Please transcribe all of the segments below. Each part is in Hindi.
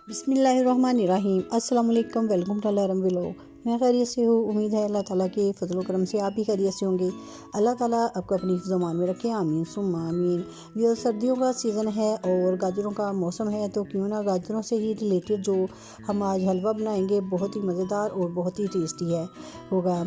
बिस्मिल्लाहिर्रहमानिर्रहीम। अस्सलाम वालेकुम। Welcome to Alram vlog. मैं खैरियत से हूँ। उम्मीद है अल्लाह ताला के फजल करम से आप भी खैरियत से होंगे। अल्लाह ताला आपको अपनी ज़ुबान में रखे, आमीन सुम्मा आमीन। ये सर्दियों का सीज़न है और गाजरों का मौसम है, तो क्यों ना गाजरों से ही रिलेटेड जो हम आज हलवा बनाएंगे बहुत ही मज़ेदार और बहुत ही टेस्टी है होगा।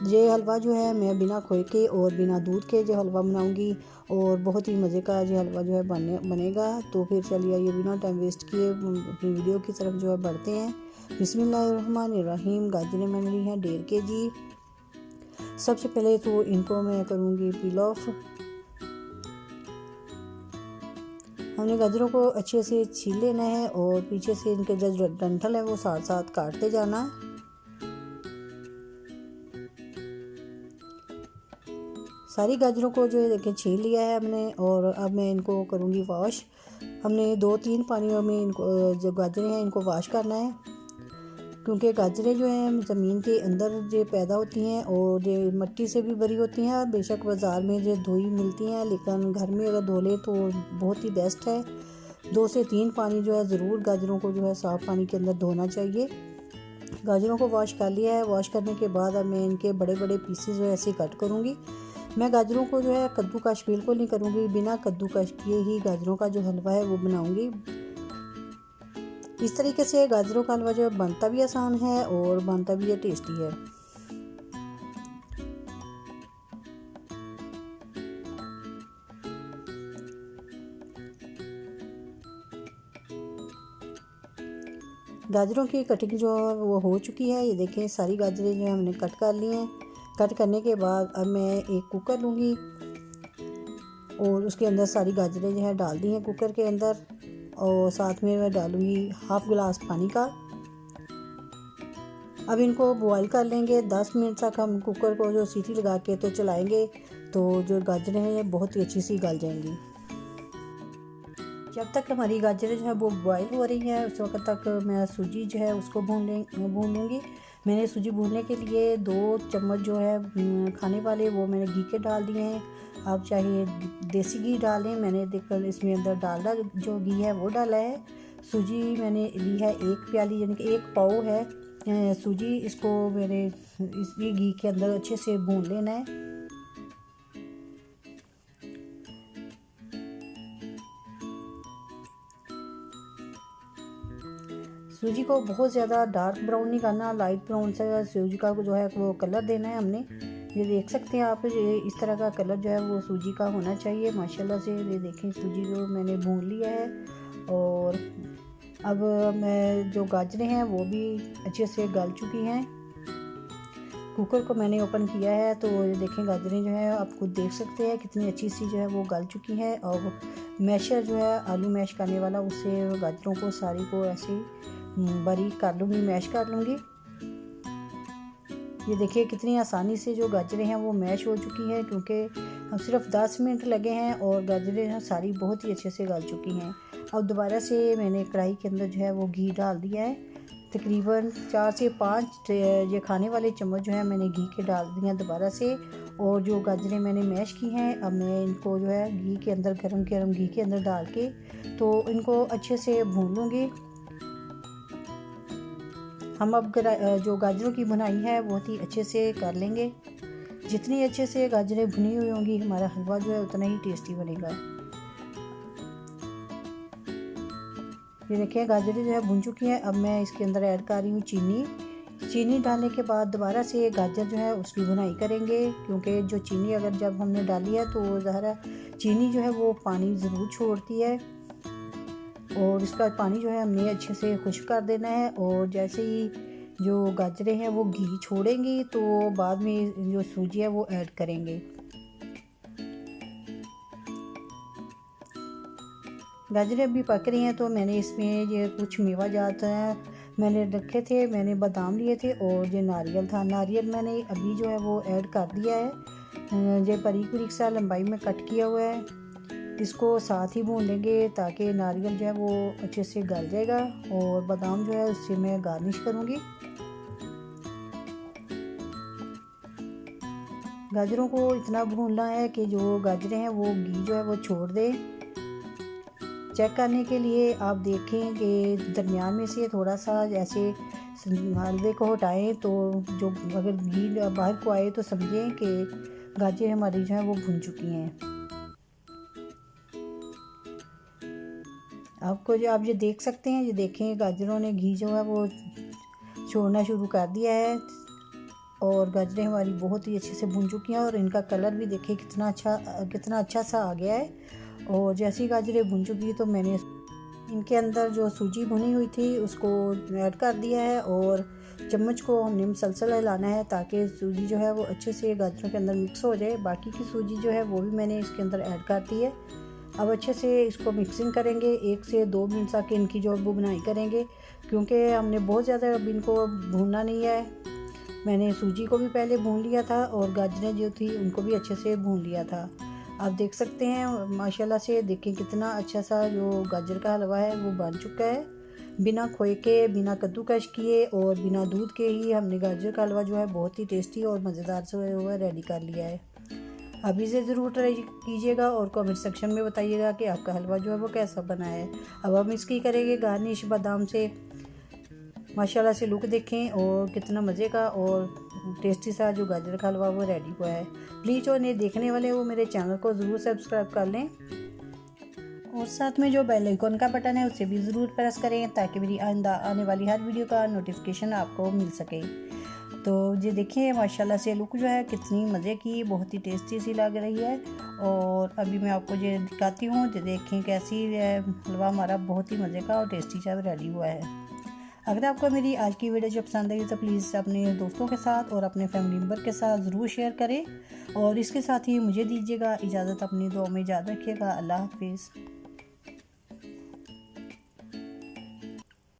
ये हलवा जो है मैं बिना खोए के और बिना दूध के जो हलवा बनाऊँगी और बहुत ही मज़े का जो हलवा जो है बनेगा। तो फिर चलिए ये बिना टाइम वेस्ट किए अपनी वीडियो की तरफ जो है बढ़ते हैं। बिस्मिल्लाहिर्रहमानिर्रहीम। गाजरें मैंने ली हैं 1.5 kg। सबसे पहले तो इनको मैं करूँगी पील ऑफ। हमने गाजरों को अच्छे से छील लेना है और पीछे से इनके जो डंठल है वो साथ साथ काटते जाना है। सारी गाजरों को जो है देखिए छील लिया है हमने और अब मैं इनको करूँगी वॉश। हमने 2-3 पानियों में इनको जो गाजरें हैं इनको वॉश करना है, क्योंकि गाजरें जो हैं ज़मीन के अंदर जो पैदा होती हैं और जो मिट्टी से भी भरी होती हैं। बेशक बाज़ार में जो धोई मिलती हैं, लेकिन घर में अगर धो लें तो बहुत ही बेस्ट है। 2 से 3 पानी जो है ज़रूर गाजरों को जो है साफ़ पानी के अंदर धोना चाहिए। गाजरों को वॉश कर लिया है। वॉश करने के बाद अब मैं इनके बड़े बड़े पीसेस जो है ऐसे कट करूँगी। मैं गाजरों को जो है कद्दूकश बिल्कुल नहीं करूँगी, बिना कद्दूकश किए ही गाजरों का जो हलवा है वो बनाऊँगी। इस तरीके से गाजरों का हलवा जो है बनता भी आसान है और बनता भी टेस्टी है। गाजरों की कटिंग जो है वो हो चुकी है। ये देखें सारी गाजरें जो है हमने कट कर ली हैं। कट करने के बाद अब मैं एक कुकर लूँगी और उसके अंदर सारी गाजरें जो है डाल दी हैं कुकर के अंदर, और साथ में मैं डालूँगी हाफ़ गिलास पानी का। अब इनको बॉईल कर लेंगे 10 मिनट तक। हम कुकर को जो सीटी लगा के तो चलाएंगे तो जो गाजरें हैं बहुत ही अच्छी सी गल जाएंगी। जब तक हमारी गाजरें जो है वो बॉईल हो रही हैं उस वक्त तक मैं सूजी जो है उसको भून लूँगी। मैंने सूजी भूनने के लिए 2 चम्मच जो है खाने वाले वो मैंने घी के डाल दिए हैं। आप चाहे देसी घी डालें, मैंने देखकर इसमें अंदर डालडा जो घी है वो डाला है। सूजी मैंने ली है 1 प्याली, यानी कि 1 पाव है सूजी। इसको मैंने इसी घी के अंदर अच्छे से भून लेना है। सूजी को बहुत ज़्यादा डार्क ब्राउन नहीं करना, लाइट ब्राउन से सूजी का जो है वो कलर देना है हमने। ये देख सकते हैं आप, ये इस तरह का कलर जो है वो सूजी का होना चाहिए माशाल्लाह से। ये देखें सूजी जो मैंने भून लिया है। और अब मैं जो गाजरें हैं वो भी अच्छे से गल चुकी हैं। कुकर को मैंने ओपन किया है तो ये देखें गाजरें जो है आप खुद देख सकते हैं कितनी अच्छी सी जो है वो गल चुकी है। और मैशर जो है आलू मैश करने वाला, उससे गाजरों को सारी को ऐसे बारीक कर लूँगी, मैश कर लूँगी। ये देखिए कितनी आसानी से जो गाजरें हैं वो मैश हो चुकी हैं, क्योंकि हम सिर्फ 10 मिनट लगे हैं और गाजरें हैं सारी बहुत ही अच्छे से गल चुकी हैं। अब दोबारा से मैंने कढ़ाई के अंदर जो है वो घी डाल दिया है। तकरीबन 4 से 5 ये खाने वाले चम्मच जो है मैंने घी के डाल दिए हैं दोबारा से। और जो गाजरें मैंने मैश की हैं अब मैं इनको जो है घी के अंदर गरम घी के अंदर डाल के तो इनको अच्छे से भून लूँगी। हम अब जो गाजरों की भुनाई है बहुत ही अच्छे से कर लेंगे। जितनी अच्छे से गाजरें भुनी हुई होंगी हमारा हलवा जो है उतना ही टेस्टी बनेगा। ये देखिए गाजरें जो है भुन चुकी हैं। अब मैं इसके अंदर ऐड कर रही हूँ चीनी डालने के बाद दोबारा से गाजर जो है उसकी भुनाई करेंगे, क्योंकि जो चीनी अगर जब हमने डाली है तो ज़रा चीनी जो है वो पानी ज़रूर छोड़ती है और इसका पानी जो है हमने अच्छे से खुश्क कर देना है। और जैसे ही जो गाजरें हैं वो घी छोड़ेंगी तो बाद में जो सूजी है वो ऐड करेंगे। गाजरें अभी पक रही हैं तो मैंने इसमें ये कुछ मेवा जात है मैंने रखे थे। मैंने बादाम लिए थे और ये नारियल था। नारियल मैंने अभी जो है वो ऐड कर दिया है। ये बारीक सा लंबाई में कट किया हुआ है। इसको साथ ही भून लेंगे ताकि नारियल जो है वो अच्छे से गल जाएगा। और बादाम जो है उससे मैं गार्निश करूँगी। गाजरों को इतना भूनना है कि जो गाजरें हैं वो घी जो है वो छोड़ दे। चेक करने के लिए आप देखें कि दरमियान में से थोड़ा सा ऐसे हलवे को हटाएं तो जो अगर घी बाहर को आए तो समझें कि गाजर हमारी जो है वो भुन चुकी हैं। आपको जो आप ये देख सकते हैं, ये देखें गाजरों ने घी जो है वो छोड़ना शुरू कर दिया है और गाजरें हमारी बहुत ही अच्छे से भुन चुकी हैं और इनका कलर भी देखें कितना अच्छा सा आ गया है। और जैसी गाजरें भुन चुकी तो मैंने इनके अंदर जो सूजी भुनी हुई थी उसको ऐड कर दिया है और चम्मच को हमने मुसलसल हिलाना है ताकि सूजी जो है वो अच्छे से गाजरों के अंदर मिक्स हो जाए। बाकी की सूजी जो है वो भी मैंने इसके अंदर ऐड कर दी है। अब अच्छे से इसको मिक्सिंग करेंगे, 1 से 2 मिनट तक इनकी जो वो बुनाई करेंगे, क्योंकि हमने बहुत ज़्यादा अब इनको भूनना नहीं है। मैंने सूजी को भी पहले भून लिया था और गाजरें जो थी उनको भी अच्छे से भून लिया था। आप देख सकते हैं माशाल्लाह से, देखें कितना अच्छा सा जो गाजर का हलवा है वो बन चुका है। बिना खोए के, बिना कद्दूकश किए और बिना दूध के ही हमने गाजर का हलवा जो है बहुत ही टेस्टी और मज़ेदार से हुआ रेडी कर लिया है। अब इसे ज़रूर ट्राई कीजिएगा और कमेंट सेक्शन में बताइएगा कि आपका हलवा जो है वो कैसा बना है। अब हम इसकी करेंगे गार्निश बादाम से। माशाल्लाह से लुक देखें और कितना मज़े का और टेस्टी सा जो गाजर का हलवा वो रेडी हुआ है। प्लीज़ जो नहीं देखने वाले वो मेरे चैनल को ज़रूर सब्सक्राइब कर लें और साथ में जो बेल आइकन का बटन है उसे भी ज़रूर प्रेस करें ताकि मेरी आइंदा आने वाली हर वीडियो का नोटिफिकेशन आपको मिल सके। तो ये देखिए माशाल्लाह से लुक जो है कितनी मज़े की, बहुत ही टेस्टी सी लग रही है। और अभी मैं आपको ये दिखाती हूँ, ये देखें कैसी हलवा हमारा बहुत ही मज़े का और टेस्टी सा रेडी हुआ है। अगर आपको मेरी आज की वीडियो जो पसंद आई तो प्लीज़ अपने दोस्तों के साथ और अपने फैमिली मेम्बर के साथ ज़रूर शेयर करें और इसके साथ ही मुझे दीजिएगा इजाज़त। अपनी दुआ में याद रखिएगा। अल्लाह हाफिज़।